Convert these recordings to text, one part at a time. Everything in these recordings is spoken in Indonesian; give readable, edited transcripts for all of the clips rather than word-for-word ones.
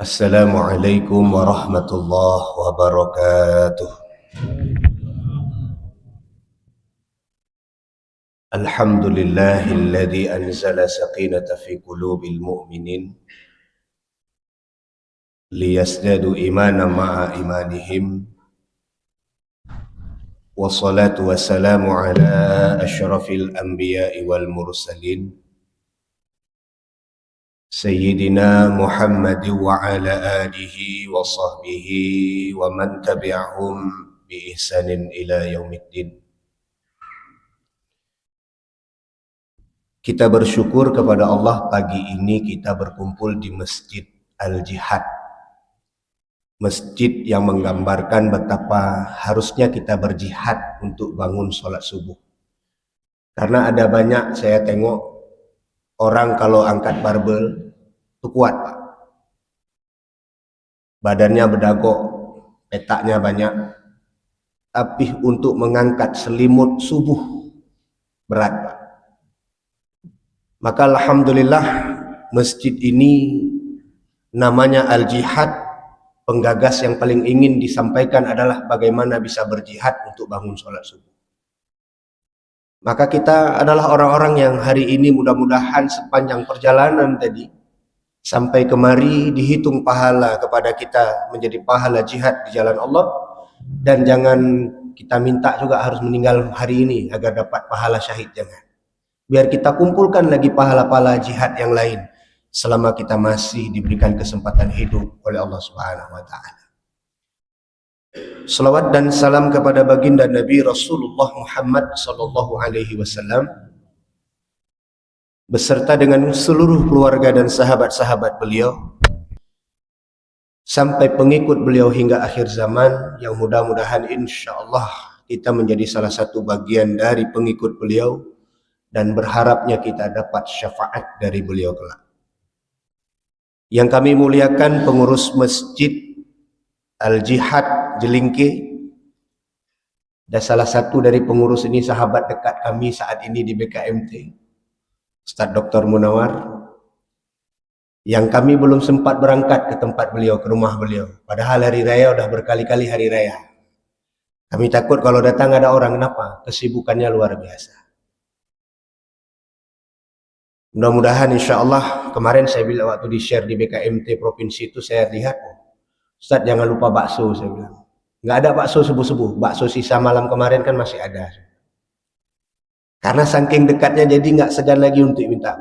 Assalamualaikum warahmatullahi wabarakatuh. Alhamdulillahilladzi anzala sakinata fi qulubil mu'minin liyazdadu imanan ma'a imanihim. Wassalatu wassalamu ala asyrafil anbiya'i wal mursalin Sayyidina Muhammad wa ala alihi wa sahbihi wa man tabi'ahum bi ihsanin ila yaumiddin. Kita bersyukur kepada Allah, pagi ini kita berkumpul di Masjid Al-Jihad. Masjid yang menggambarkan betapa harusnya kita berjihad untuk bangun sholat subuh. Karena ada banyak saya tengok orang kalau angkat barbel itu kuat, Pak. Badannya berdagok, petaknya banyak. Tapi untuk mengangkat selimut subuh berat, Pak. Maka alhamdulillah masjid ini namanya Al-Jihad. Penggagas yang paling ingin disampaikan adalah bagaimana bisa berjihad untuk bangun sholat subuh. Maka kita adalah orang-orang yang hari ini mudah-mudahan sepanjang perjalanan tadi sampai kemari dihitung pahala kepada kita menjadi pahala jihad di jalan Allah. Dan jangan kita minta juga harus meninggal hari ini agar dapat pahala syahid, jangan. Biar kita kumpulkan lagi pahala-pahala jihad yang lain selama kita masih diberikan kesempatan hidup oleh Allah Subhanahu wa taala. Salawat dan salam kepada baginda Nabi Rasulullah Muhammad sallallahu alaihi wasallam beserta dengan seluruh keluarga dan sahabat-sahabat beliau sampai pengikut beliau hingga akhir zaman, yang mudah-mudahan insyaallah kita menjadi salah satu bagian dari pengikut beliau dan berharapnya kita dapat syafaat dari beliau kelak. Yang kami muliakan pengurus Masjid Al-Jihad Jelingke, dan salah satu dari pengurus ini sahabat dekat kami saat ini di BKMT, Ustaz Dr. Munawar, yang kami belum sempat berangkat ke tempat beliau, ke rumah beliau. Padahal hari raya udah berkali-kali hari raya. Kami takut kalau datang ada orang, kenapa? Kesibukannya luar biasa. Mudah-mudahan insyaAllah, kemarin saya bilang waktu di-share di BKMT Provinsi itu, saya lihat, Ustaz jangan lupa bakso, saya bilang. Nggak ada bakso subuh-subuh, bakso sisa malam kemarin kan masih ada. Karena saking dekatnya jadi nggak segan lagi untuk minta.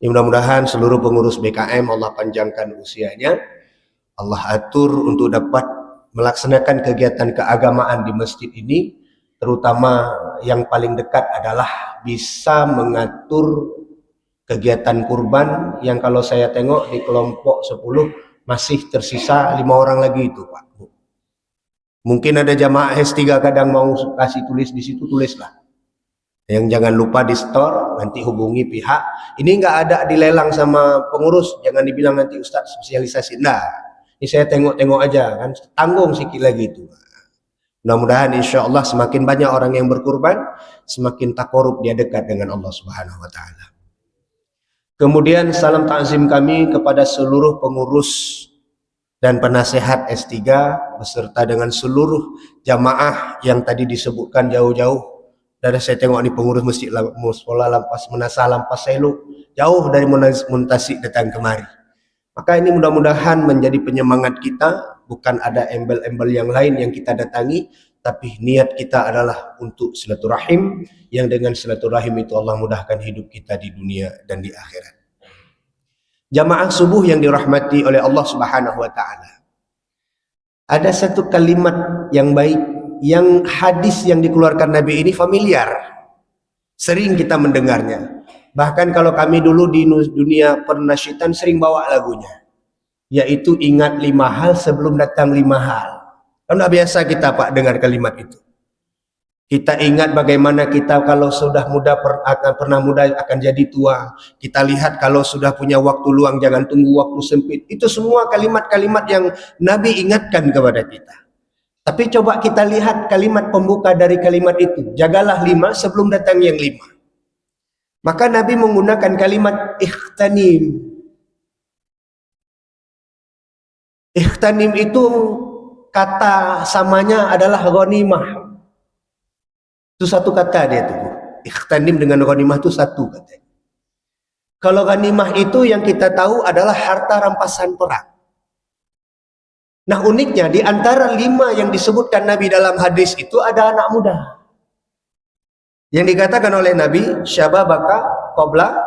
Ya, mudah-mudahan seluruh pengurus BKM Allah panjangkan usianya, Allah atur untuk dapat melaksanakan kegiatan keagamaan di masjid ini, terutama yang paling dekat adalah bisa mengatur kegiatan kurban yang kalau saya tengok di kelompok 10 masih tersisa 5 orang lagi itu, Pak. Mungkin ada jamaah S3 kadang mau kasih tulis di situ, tulislah. Yang jangan lupa di store, nanti hubungi pihak. Ini nggak ada dilelang sama pengurus, jangan dibilang nanti Ustadz spesialisasi. Nah, ini saya tengok-tengok aja kan, tanggung sikit lagi itu. Mudah-mudahan insya Allah semakin banyak orang yang berkurban, semakin takorup dia dekat dengan Allah Subhanahu wa taala. Kemudian salam takzim kami kepada seluruh pengurus dan penasehat S3 beserta dengan seluruh jamaah yang tadi disebutkan jauh-jauh. Dari saya tengok ini pengurus Masjid Musola Lampas Menasa Lampas Selu, jauh dari Muntasik datang kemari. Maka ini mudah-mudahan menjadi penyemangat kita, bukan ada embel-embel yang lain yang kita datangi, tapi niat kita adalah untuk silaturahim, yang dengan silaturahim itu Allah mudahkan hidup kita di dunia dan di akhirat. Jamaah subuh yang dirahmati oleh Allah Subhanahu wa taala. Ada satu kalimat yang baik, yang hadis yang dikeluarkan Nabi ini familiar. Sering kita mendengarnya. Bahkan kalau kami dulu di dunia pernasyidan sering bawa lagunya, yaitu ingat 5 hal sebelum datang 5 hal. Kan biasa kita Pak dengar kalimat itu. Kita ingat bagaimana kita kalau sudah muda pernah muda akan jadi tua. Kita lihat kalau sudah punya waktu luang jangan tunggu waktu sempit. Itu semua kalimat-kalimat yang Nabi ingatkan kepada kita. Tapi coba kita lihat kalimat pembuka dari kalimat itu. Jagalah 5 sebelum datang yang 5. Maka Nabi menggunakan kalimat ikhtanim. Ikhtanim itu kata samanya adalah ghanimah. Itu satu kata dia tuh. Ikhtanim dengan ghanimah itu satu kata. Kalau ghanimah itu yang kita tahu adalah harta rampasan perang. Nah uniknya di antara 5 yang disebutkan Nabi dalam hadis itu ada anak muda. Yang dikatakan oleh Nabi, syababaka qabla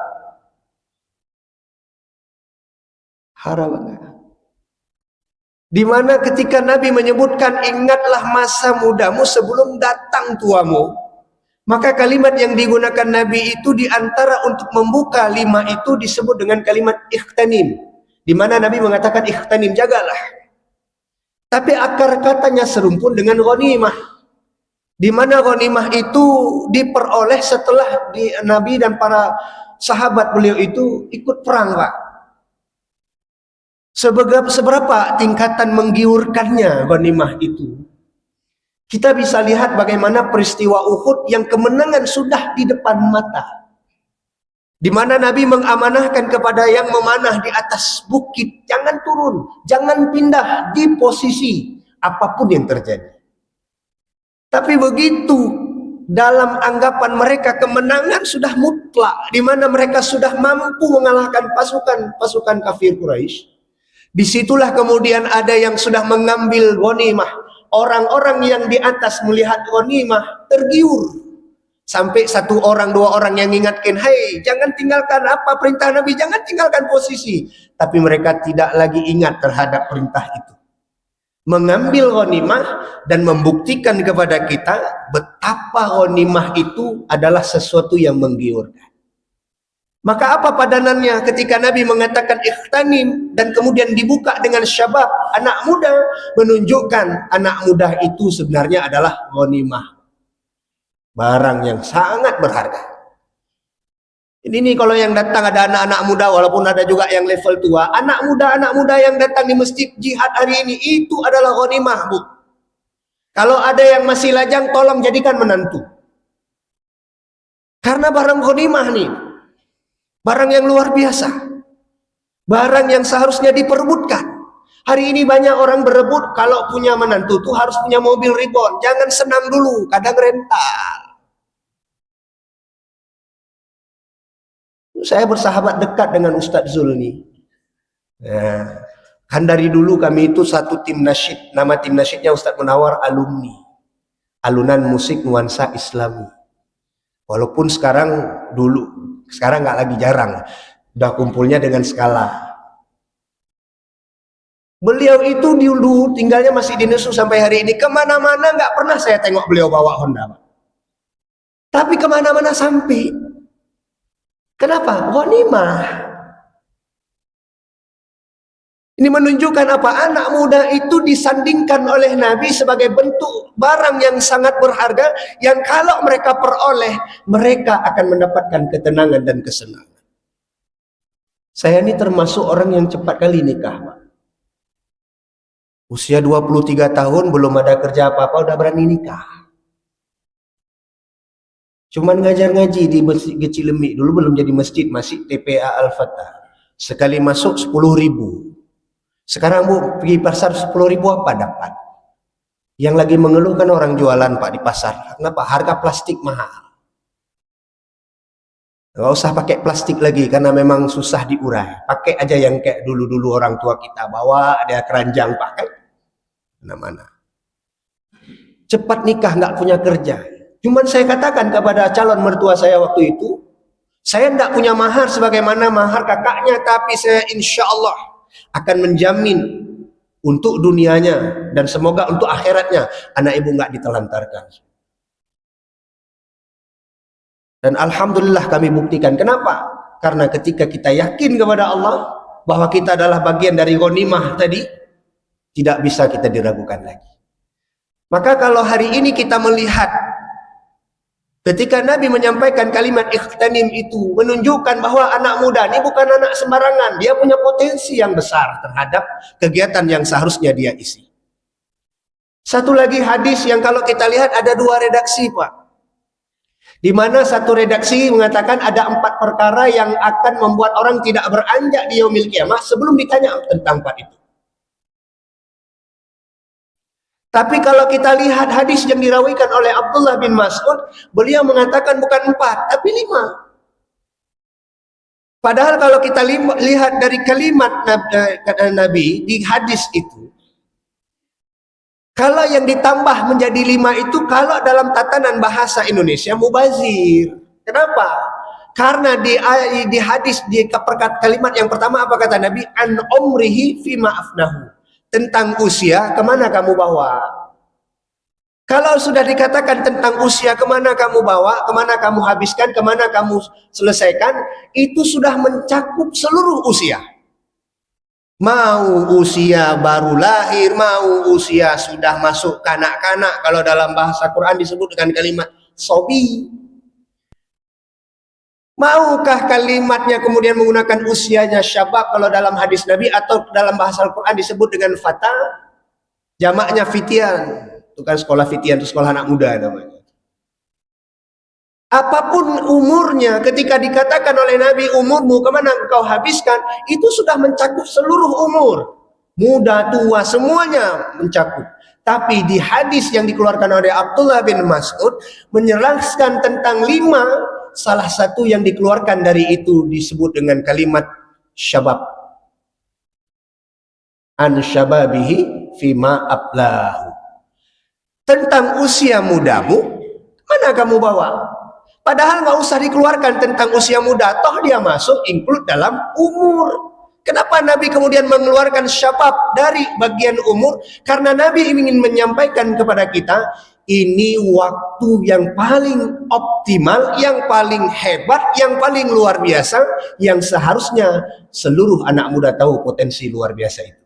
haramaka. Di mana ketika Nabi menyebutkan ingatlah masa mudamu sebelum datang tuamu, maka kalimat yang digunakan Nabi itu diantara untuk membuka 5 itu disebut dengan kalimat ikhtanim, di mana Nabi mengatakan ikhtanim, jagalah. Tapi akar katanya serumpun dengan ghanimah, di mana ghanimah itu diperoleh setelah Nabi dan para sahabat beliau itu ikut perang, Pak. Seberapa tingkatan menggiurkannya ghanimah itu? Kita bisa lihat bagaimana peristiwa Uhud yang kemenangan sudah di depan mata. Di mana Nabi mengamanahkan kepada yang memanah di atas bukit, jangan turun, jangan pindah di posisi apapun yang terjadi. Tapi begitu dalam anggapan mereka kemenangan sudah mutlak, di mana mereka sudah mampu mengalahkan pasukan kafir Quraisy. Disitulah kemudian ada yang sudah mengambil ghanimah. Orang-orang yang di atas melihat ghanimah tergiur. Sampai 1 orang 2 orang yang ingatkan, "Hei, jangan tinggalkan apa perintah Nabi, jangan tinggalkan posisi." Tapi mereka tidak lagi ingat terhadap perintah itu. Mengambil ghanimah dan membuktikan kepada kita betapa ghanimah itu adalah sesuatu yang menggiurkan. Maka apa padanannya ketika Nabi mengatakan ikhtanim dan kemudian dibuka dengan syabab, anak muda, menunjukkan anak muda itu sebenarnya adalah ghanimah. Barang yang sangat berharga. Ini kalau yang datang ada anak-anak muda, walaupun ada juga yang level tua, anak muda yang datang di masjid jihad hari ini itu adalah ghanimah, Bu. Kalau ada yang masih lajang, tolong jadikan menantu. Karena barang ghanimah nih, barang yang luar biasa, barang yang seharusnya diperebutkan. Hari ini banyak orang berebut kalau punya menantu tuh harus punya mobil ribon. Jangan senang dulu, kadang rental. Saya bersahabat dekat dengan Ustadz Zulni. Nah, kan dari dulu kami itu satu tim nasyid. Nama tim nasyidnya Ustadz Munawar Alumni. Alunan musik nuansa Islami. Walaupun sekarang nggak lagi jarang. Udah kumpulnya dengan skala. Beliau itu dulu tinggalnya masih di Nesu sampai hari ini. Kemana-mana nggak pernah saya tengok beliau bawa Honda. Tapi kemana-mana sampai. Kenapa? Ghanimah. Ini menunjukkan apa? Anak muda itu disandingkan oleh Nabi sebagai bentuk barang yang sangat berharga. Yang kalau mereka peroleh, mereka akan mendapatkan ketenangan dan kesenangan. Saya ini termasuk orang yang cepat kali nikah, Pak. Usia 23 tahun, belum ada kerja apa-apa, udah berani nikah. Cuman ngajar ngaji di Masjid Cilemik, dulu belum jadi masjid, masih TPA Al-Fatah. Sekali masuk 10.000. Sekarang Bu, pergi pasar 10.000 apa dapat? Yang lagi mengeluh kan orang jualan, Pak, di pasar. Kenapa? Harga plastik mahal. Nggak usah pakai plastik lagi, karena memang susah diurai. Pakai aja yang kayak dulu-dulu orang tua kita bawa, ada keranjang pakai. Mana-mana. Cepat nikah, nggak punya kerja. Cuman saya katakan kepada calon mertua saya waktu itu, saya tidak punya mahar sebagaimana mahar kakaknya, tapi saya insya Allah akan menjamin untuk dunianya dan semoga untuk akhiratnya anak ibu nggak ditelantarkan. Dan alhamdulillah kami buktikan. Kenapa? Karena ketika kita yakin kepada Allah bahwa kita adalah bagian dari ghanimah tadi, tidak bisa kita diragukan lagi. Maka kalau hari ini kita melihat ketika Nabi menyampaikan kalimat ikhtanim itu menunjukkan bahwa anak muda ini bukan anak sembarangan, dia punya potensi yang besar terhadap kegiatan yang seharusnya dia isi. Satu lagi hadis yang kalau kita lihat ada 2 redaksi, Pak. Di mana satu redaksi mengatakan ada 4 perkara yang akan membuat orang tidak beranjak di yaumil kiamah sebelum ditanya tentang 4 itu. Tapi kalau kita lihat hadis yang dirawikan oleh Abdullah bin Mas'ud, beliau mengatakan bukan 4, tapi 5. Padahal kalau kita lihat dari kalimat Nabi di hadis itu, kalau yang ditambah menjadi 5 itu, kalau dalam tatanan bahasa Indonesia mubazir. Kenapa? Karena di hadis, di kalimat yang pertama apa kata Nabi? An umrihi fima afnahu. Tentang usia, kemana kamu bawa? Kalau sudah dikatakan tentang usia, kemana kamu bawa, kemana kamu habiskan, kemana kamu selesaikan, itu sudah mencakup seluruh usia. Mau usia baru lahir, mau usia sudah masuk kanak-kanak, kalau dalam bahasa Quran disebut dengan kalimat sobi. Maukah kalimatnya kemudian menggunakan usianya syabab kalau dalam hadis Nabi, atau dalam bahasa Al-Quran disebut dengan fata, jamaknya fitian. Itu kan sekolah fitian, itu sekolah anak muda namanya. Apapun umurnya, ketika dikatakan oleh Nabi, umurmu kemana engkau habiskan, itu sudah mencakup seluruh umur. Muda, tua, semuanya mencakup. Tapi di hadis yang dikeluarkan oleh Abdullah bin Mas'ud, menjelaskan tentang 5, salah satu yang dikeluarkan dari itu disebut dengan kalimat syabab. An syababihi fima ablahu. Tentang usia mudamu, mana kamu bawa? Padahal nggak usah dikeluarkan tentang usia muda, toh dia masuk include dalam umur. Kenapa Nabi kemudian mengeluarkan syabab dari bagian umur? Karena Nabi ingin menyampaikan kepada kita, ini waktu yang paling optimal, yang paling hebat, yang paling luar biasa, yang seharusnya seluruh anak muda tahu potensi luar biasa itu.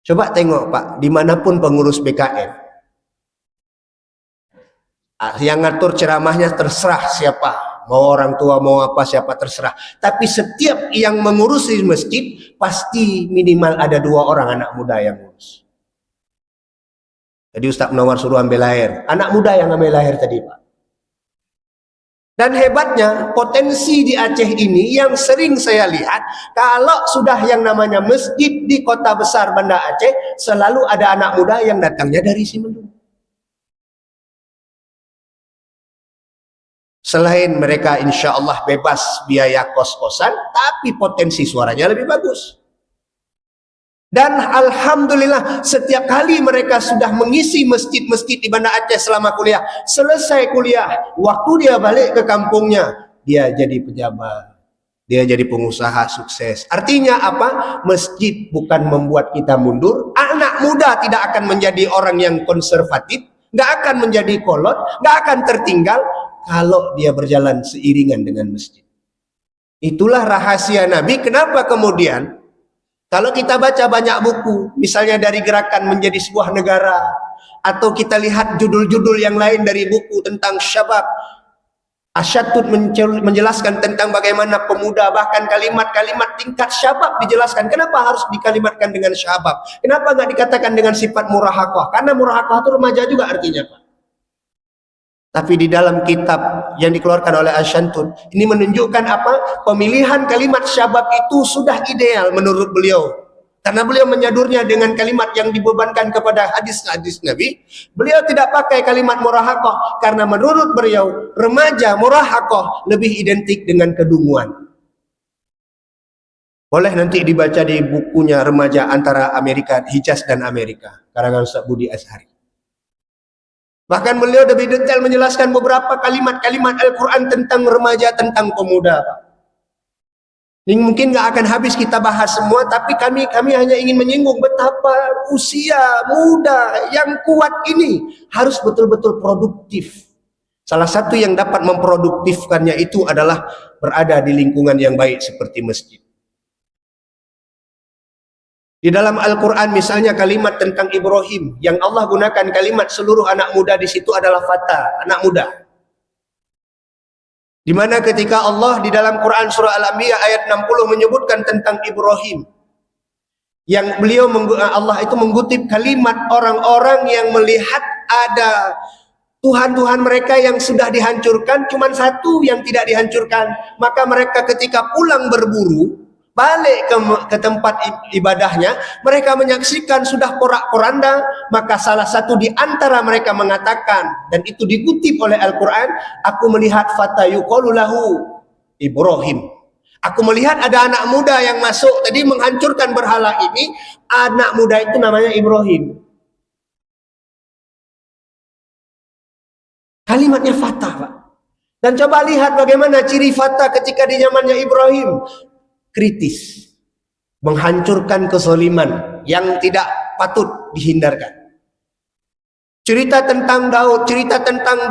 Coba tengok Pak, dimanapun pengurus BKM, yang ngatur ceramahnya terserah siapa, mau orang tua, mau apa, siapa terserah. Tapi setiap yang mengurusi masjid, pasti minimal ada 2 orang anak muda yang ngurus. Jadi Ustaz Munawar suruh ambil air, anak muda yang ambil air tadi Pak. Dan hebatnya, potensi di Aceh ini yang sering saya lihat, kalau sudah yang namanya masjid di kota besar Banda Aceh, selalu ada anak muda yang datangnya dari Simelu. Selain mereka insya Allah bebas biaya kos-kosan, tapi potensi suaranya lebih bagus. Dan alhamdulillah setiap kali mereka sudah mengisi masjid-masjid di Banda Aceh selama kuliah, selesai kuliah, waktu dia balik ke kampungnya, dia jadi pejabat, dia jadi pengusaha sukses. Artinya apa? Masjid bukan membuat kita mundur, anak muda tidak akan menjadi orang yang konservatif, nggak akan menjadi kolot, nggak akan tertinggal kalau dia berjalan seiringan dengan masjid. Itulah rahasia Nabi. Kenapa kemudian kalau kita baca banyak buku, misalnya dari Gerakan Menjadi Sebuah Negara, atau kita lihat judul-judul yang lain dari buku tentang syabab, Asyatut menjelaskan tentang bagaimana pemuda, bahkan kalimat-kalimat tingkat syabab dijelaskan. Kenapa harus dikalimatkan dengan syabab? Kenapa nggak dikatakan dengan sifat murahaqah? Karena murahaqah itu remaja juga artinya Pak. Tapi di dalam kitab yang dikeluarkan oleh Asyantun, ini menunjukkan apa? Pemilihan kalimat syabab itu sudah ideal menurut beliau. Karena beliau menyadurnya dengan kalimat yang dibebankan kepada hadis-hadis Nabi. Beliau tidak pakai kalimat murahaqah, karena menurut beliau, remaja murahaqah lebih identik dengan kedunguan. Boleh nanti dibaca di bukunya Remaja Antara Amerika, Hijaz dan Amerika, karangan Ustaz Budi Azhari. Bahkan beliau lebih detail menjelaskan beberapa kalimat-kalimat Al-Quran tentang remaja, tentang pemuda. Ini mungkin nggak akan habis kita bahas semua, tapi kami hanya ingin menyinggung betapa usia muda yang kuat ini harus betul-betul produktif. Salah satu yang dapat memproduktifkannya itu adalah berada di lingkungan yang baik seperti masjid. Di dalam Al-Quran misalnya kalimat tentang Ibrahim, yang Allah gunakan kalimat seluruh anak muda di situ adalah fata, anak muda. Di mana ketika Allah di dalam Quran surah Al-Anbiya ayat 60 menyebutkan tentang Ibrahim, yang Allah itu mengutip kalimat orang-orang yang melihat ada Tuhan-Tuhan mereka yang sudah dihancurkan, cuma satu yang tidak dihancurkan. Maka mereka ketika pulang berburu, balik ke tempat ibadahnya, mereka menyaksikan sudah porak-poranda, maka salah satu di antara mereka mengatakan, dan itu dikutip oleh Al-Quran, aku melihat fatayuqalu lahu Ibrahim. Aku melihat ada anak muda yang masuk tadi menghancurkan berhala ini, anak muda itu namanya Ibrahim. Kalimatnya fata, Pak. Dan coba lihat bagaimana ciri fata ketika di zamannya Ibrahim. Kritis, menghancurkan kezaliman yang tidak patut dihindarkan. Cerita tentang Daud, cerita tentang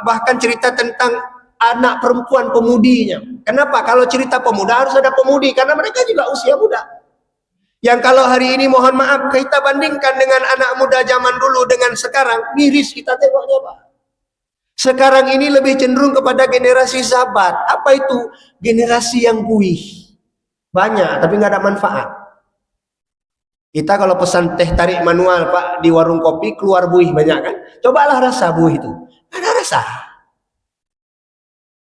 bahkan cerita tentang anak perempuan pemudinya. Kenapa? Kalau cerita pemuda harus ada pemudi, karena mereka juga usia muda. Yang kalau hari ini mohon maaf kita bandingkan dengan anak muda zaman dulu dengan sekarang, miris kita tengoknya, Pak. Sekarang ini lebih cenderung kepada generasi sahabat. Apa itu? Generasi yang buih. Banyak, tapi nggak ada manfaat. Kita kalau pesan teh tarik manual, Pak, di warung kopi, keluar buih banyak kan? Cobalah rasa buih itu. Ada rasa.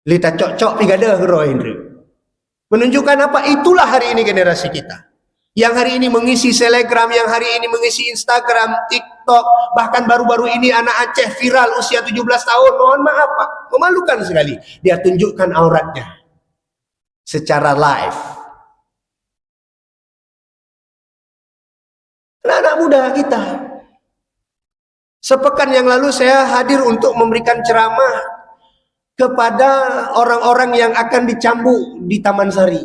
Lita cocok pigada heroin. Menunjukkan apa? Itulah hari ini generasi kita. Yang hari ini mengisi Telegram, yang hari ini mengisi Instagram, TikTok, bahkan baru-baru ini anak Aceh viral usia 17 tahun. Mohon maaf, Pak, memalukan sekali. Dia tunjukkan auratnya secara live. Anak muda kita. Sepekan yang lalu saya hadir untuk memberikan ceramah kepada orang-orang yang akan dicambuk di Taman Sari.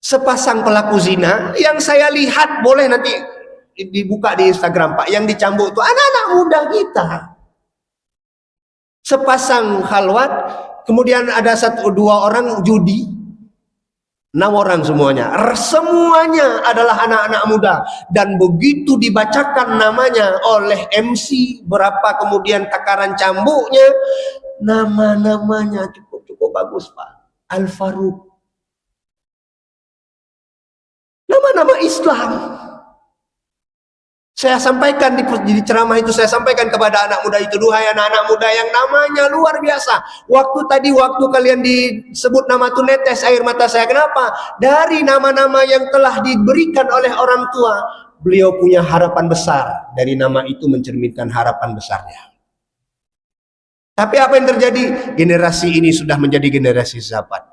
Sepasang pelaku zina yang saya lihat, boleh nanti dibuka di Instagram, Pak, yang dicambuk itu anak-anak muda kita. Sepasang khalwat, kemudian ada 1-2 orang judi. 6 orang semuanya. Semuanya adalah anak-anak muda. Dan begitu dibacakan namanya oleh MC, berapa kemudian takaran cambuknya, nama-namanya cukup bagus, Pak. Al-Faruq. Nama-nama Islam. Saya sampaikan di ceramah itu, saya sampaikan kepada anak muda itu, duhai anak-anak muda yang namanya luar biasa. Waktu kalian disebut nama itu netes air mata saya. Kenapa? Dari nama-nama yang telah diberikan oleh orang tua, beliau punya harapan besar. Dari nama itu mencerminkan harapan besarnya. Tapi apa yang terjadi? Generasi ini sudah menjadi generasi sahabat.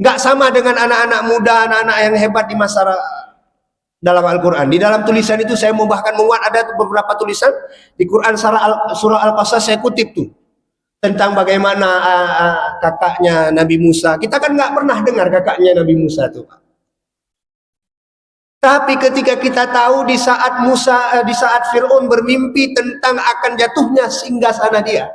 Nggak sama dengan anak-anak muda, anak-anak yang hebat di masyarakat. Dalam Al-Quran, di dalam tulisan itu saya mau bahkan menguat, ada beberapa tulisan di Quran surah Al-Qasas, saya kutip tuh tentang bagaimana kakaknya Nabi Musa. Kita kan nggak pernah dengar kakaknya Nabi Musa tuh, Pak. Tapi ketika kita tahu di saat Fir'aun bermimpi tentang akan jatuhnya singgasana dia,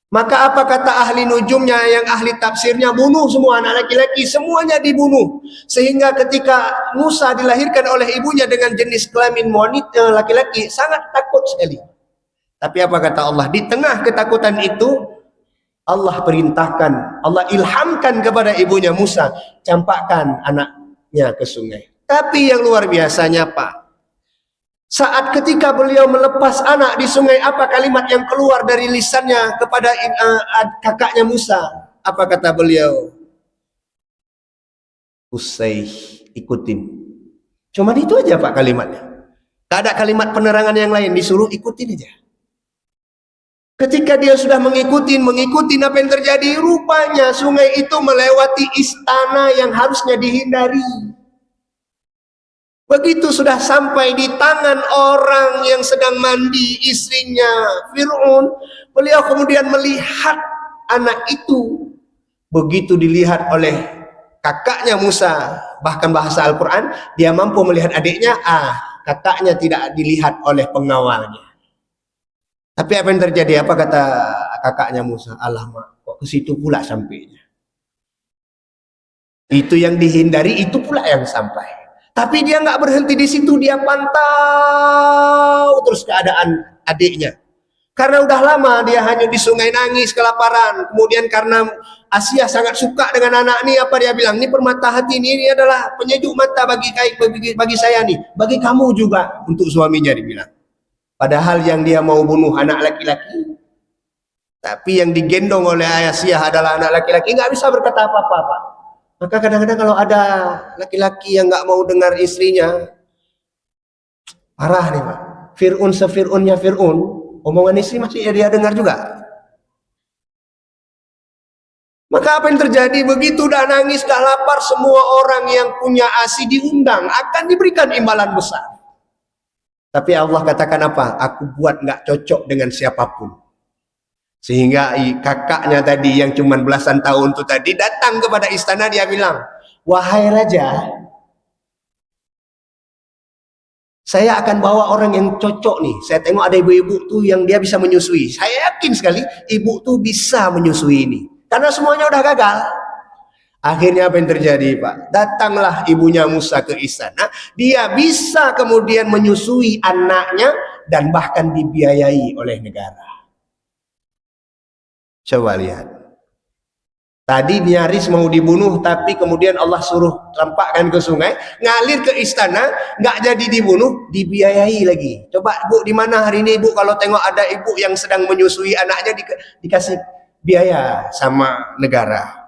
maka apa kata ahli nujumnya, yang ahli tafsirnya, bunuh semua anak laki-laki, semuanya dibunuh. Sehingga ketika Musa dilahirkan oleh ibunya dengan jenis kelamin wanita laki-laki, sangat takut sekali. Tapi apa kata Allah? Di tengah ketakutan itu, Allah perintahkan, Allah ilhamkan kepada ibunya Musa, campakkan anaknya ke sungai. Tapi yang luar biasanya, Pak, saat ketika beliau melepas anak di sungai, apa kalimat yang keluar dari lisannya kepada kakaknya Musa? Apa kata beliau? Usai, ikutin. Cuma itu aja, Pak, kalimatnya. Gak ada kalimat penerangan yang lain, disuruh ikutin aja. Ketika dia sudah mengikuti apa yang terjadi, rupanya sungai itu melewati istana yang harusnya dihindari. Begitu sudah sampai di tangan orang yang sedang mandi, istrinya Fir'aun, beliau kemudian melihat anak itu. Begitu dilihat oleh kakaknya Musa, bahkan bahasa Al-Quran, dia mampu melihat adiknya, kakaknya tidak dilihat oleh pengawalnya. Tapi apa yang terjadi? Apa kata kakaknya Musa? Alamak, kok ke situ pula sampainya. Itu yang dihindari, itu pula yang sampai. Tapi dia nggak berhenti di situ, dia pantau terus keadaan adiknya. Karena udah lama dia hanya di sungai nangis kelaparan. Kemudian karena Asia sangat suka dengan anak ini, apa dia bilang? Ini permata hati, ini adalah penyejuk mata bagi saya nih, bagi kamu juga, untuk suaminya dibilang. Padahal yang dia mau bunuh anak laki-laki. Tapi yang digendong oleh Aisyah adalah anak laki-laki, nggak bisa berkata apa-apa, Pak. Maka kadang-kadang kalau ada laki-laki yang nggak mau dengar istrinya, parah nih, Pak. Fir'un sefir'unnya Fir'un, omongan istri masih dia dengar juga. Maka apa yang terjadi? Begitu dah nangis, dah lapar, semua orang yang punya ASI diundang, akan diberikan imbalan besar. Tapi Allah katakan apa? Aku buat nggak cocok dengan siapapun. Sehingga kakaknya tadi yang cuma belasan tahun itu tadi datang kepada istana, dia bilang, wahai raja, saya akan bawa orang yang cocok nih. Saya tengok ada ibu-ibu tuh yang dia bisa menyusui. Saya yakin sekali ibu tuh bisa menyusui ini. Karena semuanya udah gagal. Akhirnya apa yang terjadi, Pak? Datanglah ibunya Musa ke istana. Dia bisa kemudian menyusui anaknya dan bahkan dibiayai oleh negara. Coba lihat. Tadi nyaris mau dibunuh, tapi kemudian Allah suruh tampakkan ke sungai, ngalir ke istana, nggak jadi dibunuh, dibiayai lagi. Coba Bu, di mana hari ini Bu kalau tengok ada ibu yang sedang menyusui anaknya dikasih biaya sama negara.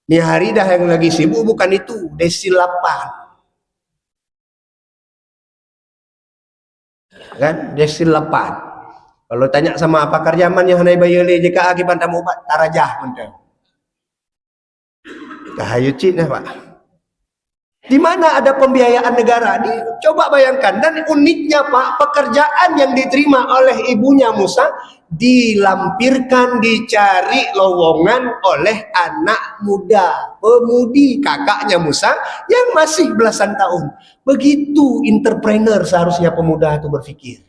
Ini hari dah yang lagi sibuk bukan itu, desil 8. Kan? Desil 8. Kalau tanya sama pakar zaman yang hanai bayale jika akibat tamu obat tarajah mentang. Kahayu cik nah, Pak. Di mana ada pembiayaan negara? Coba bayangkan. Dan uniknya, Pak, pekerjaan yang diterima oleh ibunya Musa dilampirkan, dicari lowongan oleh anak muda, pemudi kakaknya Musa yang masih belasan tahun. Begitu entrepreneur seharusnya pemuda itu berpikir.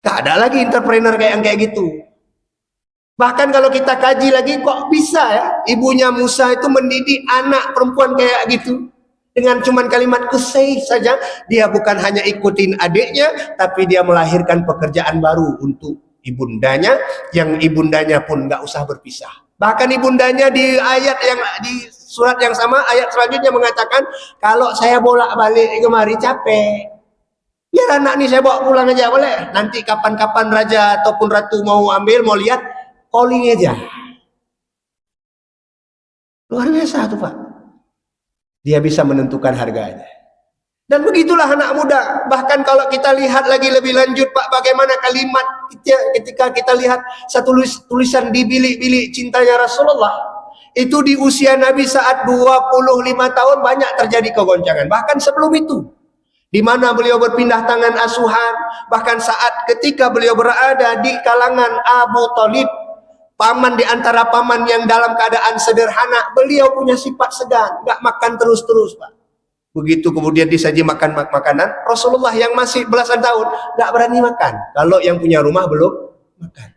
Gak ada lagi entrepreneur kayak gitu. Bahkan kalau kita kaji lagi, kok bisa ya ibunya Musa itu mendidik anak perempuan kayak gitu dengan cuman kalimat kusai saja. Dia bukan hanya ikutin adiknya, tapi dia melahirkan pekerjaan baru untuk ibundanya, yang ibundanya pun nggak usah berpisah. Bahkan ibundanya di ayat yang di surat yang sama, ayat selanjutnya mengatakan, kalau saya bolak-balik kemari capek, biar anak ini saya bawa pulang aja boleh. Nanti kapan-kapan raja ataupun ratu mau ambil, mau lihat, calling aja. Luar biasa tuh, Pak. Dia bisa menentukan harganya. Dan begitulah anak muda. Bahkan kalau kita lihat lagi lebih lanjut, Pak, bagaimana kalimat ketika kita lihat satu tulisan di bilik-bilik cintanya Rasulullah. Itu di usia Nabi saat 25 tahun banyak terjadi kegoncangan. Bahkan sebelum itu, di mana beliau berpindah tangan asuhan, bahkan saat ketika beliau berada di kalangan Abu Thalib, paman di antara paman yang dalam keadaan sederhana, beliau punya sifat segan, nggak makan terus-terus, Pak. Begitu kemudian disaji makanan, Rasulullah yang masih belasan tahun nggak berani makan. Kalau yang punya rumah belum makan.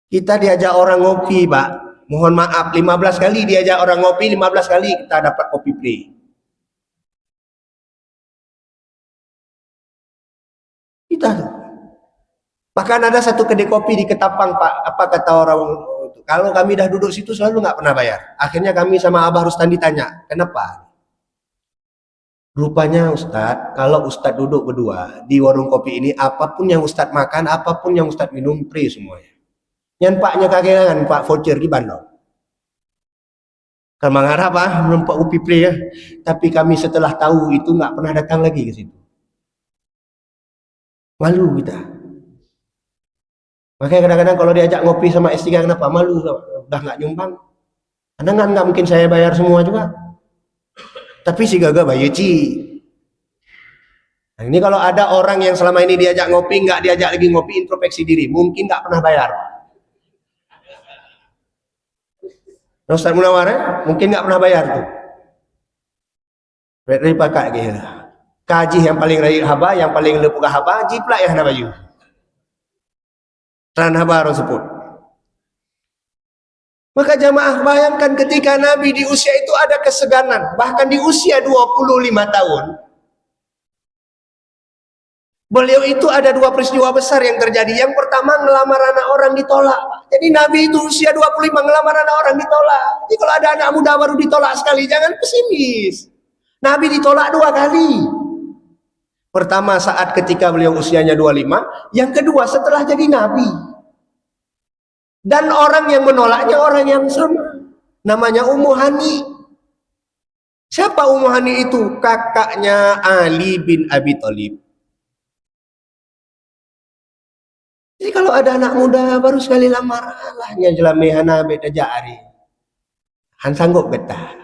Kita diajak orang ngopi, Pak. Mohon maaf, 15 kali diajak orang ngopi, 15 kali kita dapat kopi free. Kita tuh. Bahkan ada satu kedai kopi di Ketapang, Pak. Apa kata orang itu? Kalau kami dah duduk situ selalu nggak pernah bayar. Akhirnya kami sama Abah Rustan ditanya, kenapa? Rupanya Ustadz, kalau Ustadz duduk berdua di warung kopi ini, apapun yang Ustadz makan, apapun yang Ustadz minum, free semuanya. Yang paknya kagetan, Pak voucher di Bandung. Kalau mengharap Pak, menumpak kopi free ya. Tapi kami setelah tahu itu nggak pernah datang lagi ke situ. Malu kita. Makanya kadang-kadang kalau diajak ngopi sama S3, kenapa? Malu, udah nggak nyumbang. Karena nggak mungkin saya bayar semua juga. Tapi si Gaga bayu Ci. Nah, ini kalau ada orang yang selama ini diajak ngopi, nggak diajak lagi ngopi, introspeksi diri. Mungkin nggak pernah bayar. Ustaz Munawar mungkin nggak pernah bayar tuh. Dari pakai gitu. Kaji yang paling raya haba, yang paling lepuk haba, jiplak ya hana baju. Ran haba harus sebut. Maka jamaah bayangkan ketika Nabi di usia itu ada keseganan, bahkan di usia 25 tahun. Beliau itu ada dua peristiwa besar yang terjadi. Yang pertama, ngelamar anak orang ditolak. Jadi Nabi itu usia 25 ngelamar anak orang ditolak. Jadi kalau ada anak muda baru ditolak sekali, jangan pesimis. Nabi ditolak 2 kali. Pertama saat ketika beliau usianya 25, yang kedua setelah jadi Nabi. Dan orang yang menolaknya orang yang sama. Namanya Ummu Hani. Siapa Ummu Hani itu? Kakaknya Ali bin Abi Thalib. Jadi kalau ada anak muda baru sekali lamar, alahnya jelamehana beda jari. Han sanggup beta.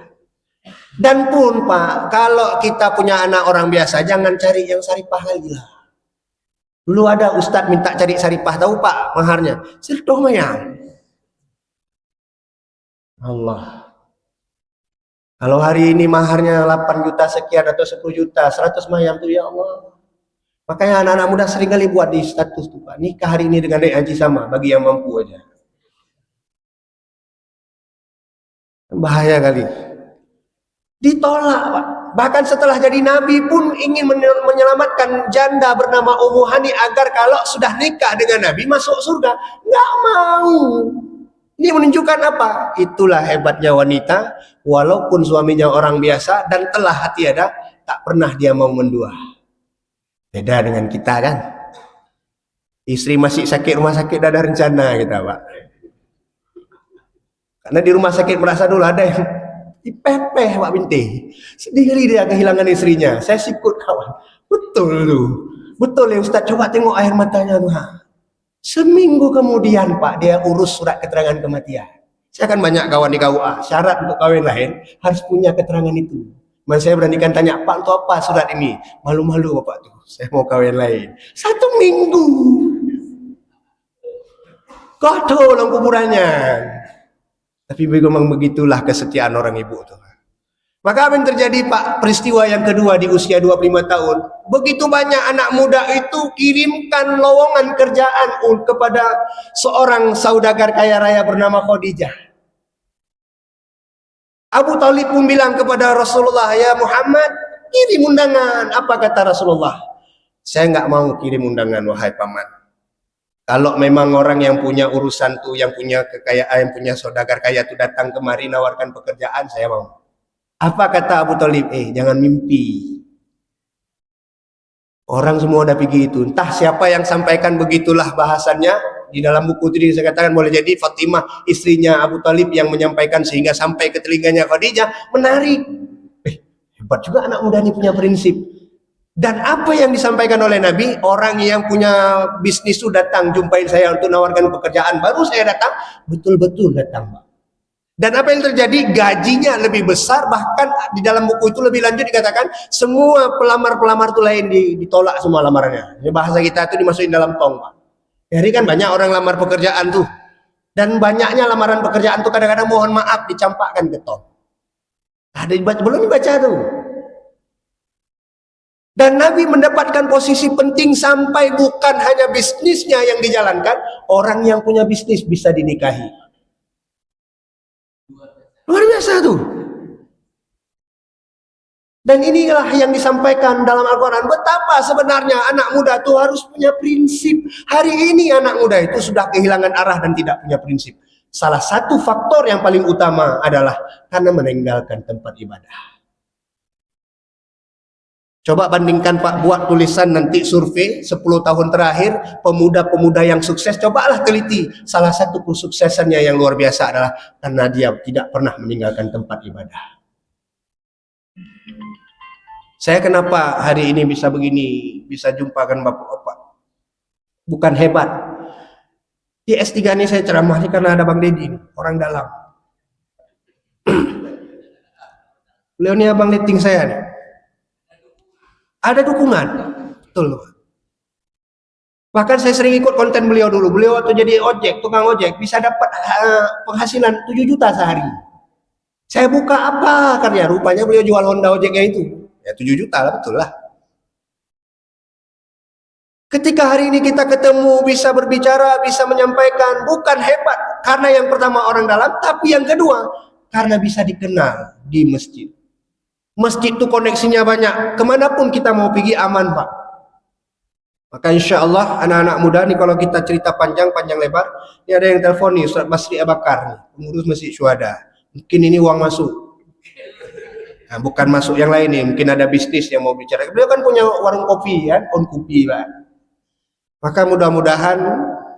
Dan pun Pak, kalau kita punya anak orang biasa, jangan cari yang saripah lagi lah. Dulu ada ustadz minta cari saripah, tahu Pak maharnya? Sirdoh mayang. Allah. Kalau hari ini maharnya 8 juta sekian atau 10 juta, 100 mayang tuh ya Allah. Makanya anak-anak muda sering kali buat di status tuh Pak, nikah hari ini dengan Dek Haji sama, bagi yang mampu aja. Bahaya kali. Ditolak Pak. Bahkan setelah jadi nabi pun ingin menyelamatkan janda bernama Ummu Hani agar kalau sudah nikah dengan nabi masuk surga. Nggak mau. Ini menunjukkan apa? Itulah hebatnya wanita, walaupun suaminya orang biasa dan telah hati ada, tak pernah dia mau mendua. Beda dengan kita kan. Istri masih sakit, rumah sakit dah ada rencana kita Pak. Karena di rumah sakit merasa dulu ada yang dipepeh Pak Binti. Sendiri dia kehilangan istrinya. Saya sikut kawan. Betul tuh. Betul ya Ustaz. Coba tengok air matanya tuh. Seminggu kemudian Pak, dia urus surat keterangan kematian. Saya kan banyak kawan di KUA. Syarat untuk kawin lain harus punya keterangan itu. Saya beranikan tanya, Pak untuk apa surat ini? Malu-malu Bapak tuh. Saya mau kawin lain. 1 minggu. Kodoh dalam kuburannya. Tapi memang begitulah kesetiaan orang ibu tuh. Maka apa yang terjadi Pak? Peristiwa yang kedua di usia 25 tahun. Begitu banyak anak muda itu kirimkan lowongan kerjaan kepada seorang saudagar kaya raya bernama Khadijah. Abu Thalib pun bilang kepada Rasulullah, ya Muhammad, kirim undangan. Apa kata Rasulullah? Saya nggak mau kirim undangan, wahai paman. Kalau memang orang yang punya urusan tuh, yang punya kekayaan, yang punya saudagar kaya tuh datang kemari nawarkan pekerjaan, saya mau. Apa kata Abu Thalib? Jangan mimpi. Orang semua udah pergi itu. Entah siapa yang sampaikan begitulah bahasannya. Di dalam buku itu saya katakan boleh jadi Fatimah, istrinya Abu Thalib yang menyampaikan sehingga sampai ke telinganya Khadijah. Menarik. Hebat juga anak muda ini punya prinsip. Dan apa yang disampaikan oleh Nabi, orang yang punya bisnis itu datang jumpain saya untuk nawarkan pekerjaan, baru saya datang, betul-betul datang Pak. Dan apa yang terjadi, gajinya lebih besar, bahkan di dalam buku itu lebih lanjut dikatakan semua pelamar-pelamar itu lain ditolak semua lamarannya. Ini bahasa kita itu dimasukin dalam tong Pak. Jadi kan banyak orang lamar pekerjaan tuh, dan banyaknya lamaran pekerjaan tuh kadang-kadang mohon maaf dicampakkan ke tong. Ada belum dibaca tuh. Dan Nabi mendapatkan posisi penting sampai bukan hanya bisnisnya yang dijalankan, orang yang punya bisnis bisa dinikahi. Luar biasa tuh. Dan inilah yang disampaikan dalam Al-Quran. Betapa sebenarnya anak muda itu harus punya prinsip. Hari ini anak muda itu sudah kehilangan arah dan tidak punya prinsip. Salah satu faktor yang paling utama adalah karena meninggalkan tempat ibadah. Coba bandingkan Pak, buat tulisan nanti survei 10 tahun terakhir pemuda-pemuda yang sukses, cobalah teliti. Salah satu kesuksesannya yang luar biasa adalah karena dia tidak pernah meninggalkan tempat ibadah. Saya kenapa hari ini bisa begini, bisa jumpakan Bapak-Bapak? Bukan hebat. Di S3 ini saya ceramah ini karena ada Bang Deddy, orang dalam. Beliau ini abang letting saya nih. Ada dukungan, betul. Bahkan saya sering ikut konten beliau dulu. Beliau waktu jadi ojek, tukang ojek, bisa dapat penghasilan 7 juta sehari. Saya buka apa karya? Rupanya beliau jual Honda ojeknya itu. Ya 7 juta lah, betul lah. Ketika hari ini kita ketemu, bisa berbicara, bisa menyampaikan, bukan hebat. Karena yang pertama orang dalam, tapi yang kedua, karena bisa dikenal di masjid. Masjid itu koneksinya banyak. Kemanapun kita mau pergi aman Pak. Maka insya Allah anak-anak muda nih kalau kita cerita panjang lebar. Ini ada yang telepon nih Ustaz Basri Abakar nih, pengurus Masjid Syuhada. Mungkin ini uang masuk. Nah, bukan masuk yang lain nih. Mungkin ada bisnis yang mau bicara. Beliau kan punya warung kopi kan, on kopi Pak. Maka mudah-mudahan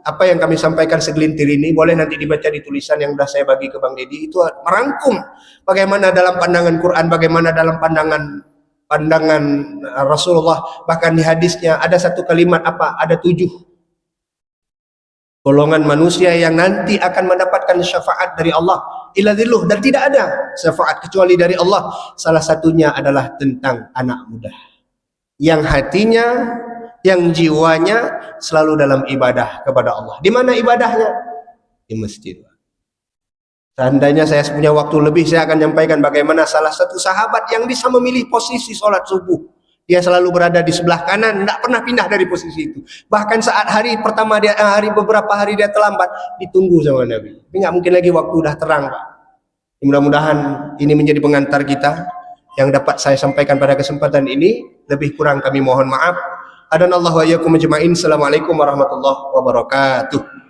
apa yang kami sampaikan segelintir ini boleh nanti dibaca di tulisan yang sudah saya bagi ke Bang Dedi, itu merangkum bagaimana dalam pandangan Quran, bagaimana dalam pandangan Rasulullah, bahkan di hadisnya ada satu kalimat apa, ada 7 golongan manusia yang nanti akan mendapatkan syafaat dari Allah ila dhilluh, dan tidak ada syafaat kecuali dari Allah. Salah satunya adalah tentang anak muda yang hatinya, yang jiwanya selalu dalam ibadah kepada Allah. Di mana ibadahnya? Di masjid. Seandainya saya punya waktu lebih, saya akan menyampaikan bagaimana salah satu sahabat yang bisa memilih posisi sholat subuh. Dia selalu berada di sebelah kanan, tidak pernah pindah dari posisi itu. Bahkan saat hari pertama dia, beberapa hari dia terlambat, ditunggu sama Nabi. Tapi nggak mungkin lagi, waktu udah terang, Pak. Mudah-mudahan ini menjadi pengantar kita yang dapat saya sampaikan pada kesempatan ini. Lebih kurang kami mohon maaf. Adanallahu wa iyyakum ajma'in. Assalamualaikum warahmatullahi wabarakatuh.